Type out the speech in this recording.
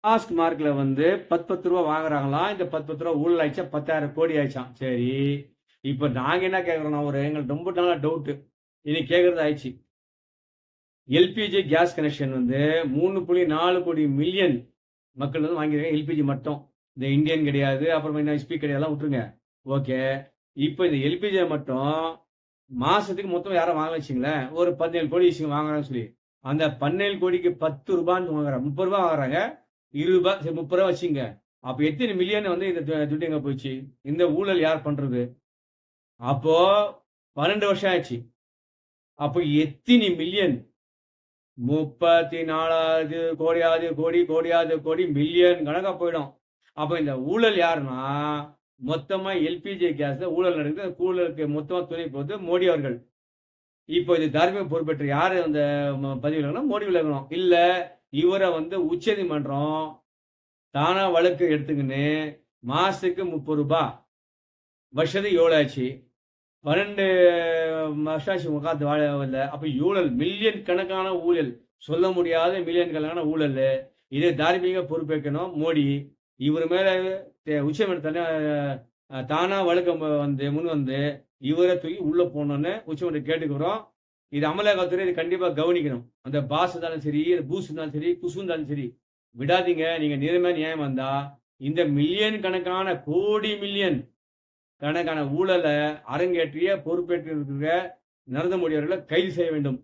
Last மார்க்ல வந்து 10 ரூபா வாங்குறாங்களாம். இந்த 10 ரூபா ஊழல் ஆயிடுச்சா 10,000 கோடி ஆயிடுச்சாம். சரி. இப்ப நாங்க என்ன கேட்கிறோம்னா, எங்களுக்கு ரொம்ப நாளா டவுட். இன்னைக்கு கேட்கறது ஆயிடுச்சு. எல்பிஜி கேஸ் கனெக்ஷன் வந்து 3.4 கோடி மில்லியன் மக்கள் வந்து வாங்கியிருக்காங்க. எல்பிஜி மட்டும். இந்த இந்தியன் கிடையாது. அப்புறம் என்ன எஸ்பி கிடையாதுலாம் விட்டுருங்க. ஓகே. இப்ப இந்த எல்பிஜி மட்டும் மாசத்துக்கு மொத்தம் யாரும் வாங்கல வச்சுங்களேன். ஒரு 17 கோடி வாங்குறாங்கன்னு சொல்லி. அந்த 17 கோடிக்கு 10 ரூபான்னு வாங்குறாங்க. 30 ரூபா வாங்குறாங்க. ரூ. 20 சரி 30 ரூபா வச்சுக்கங்க. அப்ப எத்தனை மில்லியன் வந்து இந்த துட்டு எங்க போச்சு? இந்த ஊழல் யார் பண்றது? அப்போ 12 வருஷம் ஆச்சு. அப்போ எத்தனை மில்லியன் 34வது கோடியாவது கோடி, கோடியாவது கோடி, மில்லியன் கணக்கா போயிடும். அப்ப இந்த ஊழல் யாருன்னா, மொத்தமா எல்பிஜி கேஸ்ல ஊழல் நடக்குது. அந்த ஊழலுக்கு மொத்தமா துணை போவது மோடி அவர்கள். இப்போ இது தார்மீக பொறுப்பேற்று யாரு அந்த பதவி விலகணும்? மோடி விலகணும். இல்ல இவர வந்து உச்சநீதிமன்றம் தானா வழக்கு எடுத்துக்கின்னு மாசத்துக்கு ரூ. 30 வருஷத்துக்கு எவ்வளோ ஆச்சு? 12 வருஷம் ஆச்சு உட்காந்து வாழல. அப்ப ஊழல் மில்லியன் கணக்கான ஊழல். சொல்ல முடியாத மில்லியன் கணக்கான ஊழல். இதை தார்மீக பொறுப்பேற்கணும் மோடி. இவர் மேல உச்சநீதிமன்றம் தானா வழக்கு வந்து முன் வந்து இவரை தூக்கி உள்ள போகணும்னு உச்சநீதிமன்றம் கேட்டுக்கிறோம். இது அமலாக்கத்துறை இது கண்டிப்பா கவனிக்கணும். அந்த பாஸ் இருந்தாலும் சரி, பூஸ் இருந்தாலும் சரி, குசு இருந்தாலும் சரி, விடாதீங்க. நீங்க நேர்மையா நியாயம் வந்தா இந்த மில்லியன் கணக்கான கோடி மில்லியன் கணக்கான ஊழலை அரங்கேற்றிய பொறுப்பேற்று இருக்கிற நரேந்திர மோடி அவர்களை கைது செய்ய வேண்டும்.